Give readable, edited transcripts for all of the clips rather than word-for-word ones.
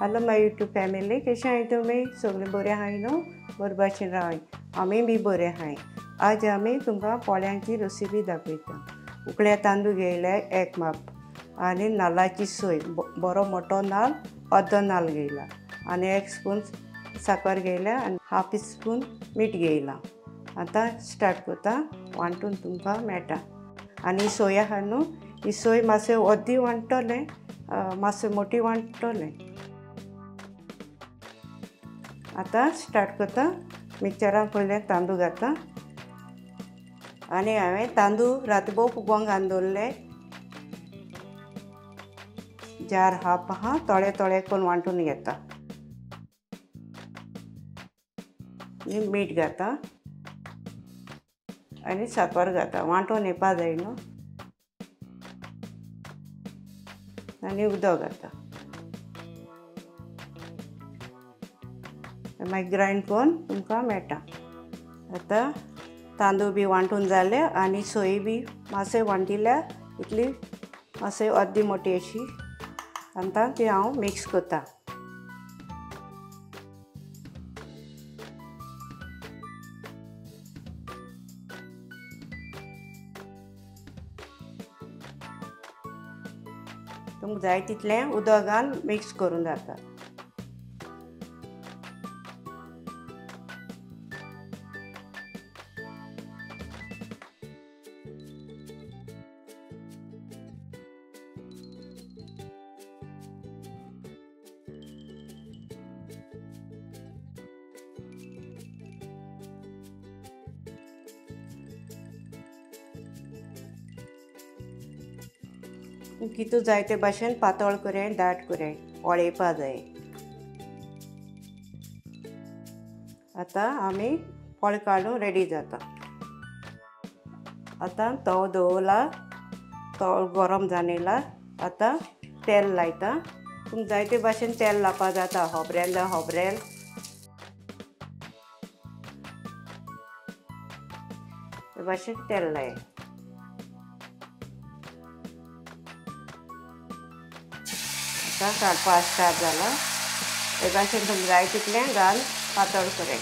Hello my YouTube family, कशें आहाय तुमी? सगळीं बरें आहाय न्हू? बरे भाशेन रावाय. आमी बी बरे आहाय. आज आमी तुमकां पोळ्यांची रेसिपी दाखयता. उकळे तांदूळ घेयले 1 माप आनी नाल्लाची सोय, बरो मोठो नाल्ल, अर्दो नाल्ल घेयला आनी 1 स्पून साकर घेयला आनी हाफ स्पून मीठ घेयला. आतां स्टार्ट करता. वांटून तुमकां मेळटा. आनी सोय आहा न्हू, ही सोय मातशें अर्दी वांटतलें, मातशें मोठी वांटतलें. आतां स्टार्ट करता. मिक्सरान पयलें तांदूळ घालता आनी हांवें तांदूळ रातभर फुगोवंक घालून दवरले. जार हाफ आहा, थोडे थोडे करून वांटून घेता. आनी मीठ घालता आनी साकर घालता. वांटून येवपा जाय न्हू. आनी उदक घालता. मागीर ग्रायंड करून तुमकां मेळटा. आतां तांदूळ बी वांटून जाले आनी सोय बी मातशें वांटिल्या, इतली मातशें अर्दी मोठी अशी. आतां ती हांव मिक्स करता. तुमकां जाय तितलें उदक घालून मिक्स करून जाता. कितू जाय ते भाशेन पातळ करें, दाट करें, वळेवपा जाय. आतां आमी पोळे काडून रेडी जाता. आतां तवो दवरला, तवो गरम जावन येयला. आतां तेल लायता. तुमकां जाय ते भाशेन तेल लावपा जाता. खोबरेल जाल्यार खोबरेल. हे भाशेन तेल लाय. आतां काडपा स्टार्ट जाला. हे भाशेन तुमकां जाय तितलें घाल, पातळ करें.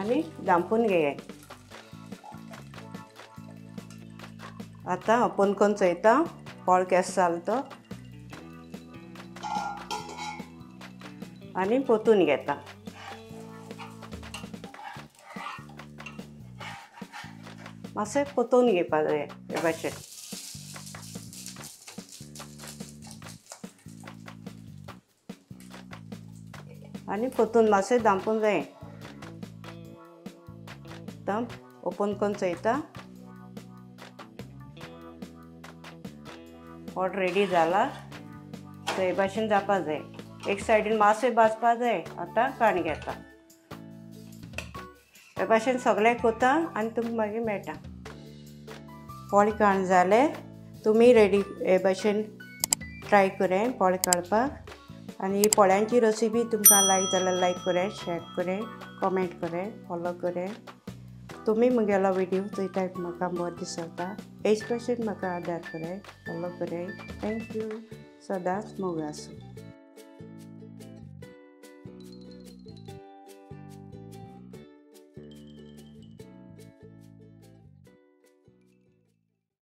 आनी धांपून घेयाय. आतां ओपन करून चोयता पोळ केसो जालो तो आनी पोतून घेता. मातशें पोतून घेवपा जाय हे भाशेन. आनी पोतून मातशें धांपून जाय. आतां ओपन करून चोयता. पोळ रेडी जाला. सो हे भाशेन जावपा जाय. एक सायडीन मातशें भाजपा जाय. आतां काडून घेता. हे भाशेन सगळें करता आनी तुमकां मागीर मेळटा. पोळे काडून जाले. तुमी रेडी हे भाशेन ट्राय करें पोळे काडपाक. आनी ही पोळ्यांची रेसिपी तुमकां लायक जाल्यार लायक करें, शेअर करें, कमेंट करें, फॉलो करें. तुमी म्हगेलो व्हिडियो चोयताय म्हाका बरो दिसता. हेच भाशेन म्हाका आदार करें, फॉलो करें. थँक्यू. सदांच मोग आसूं.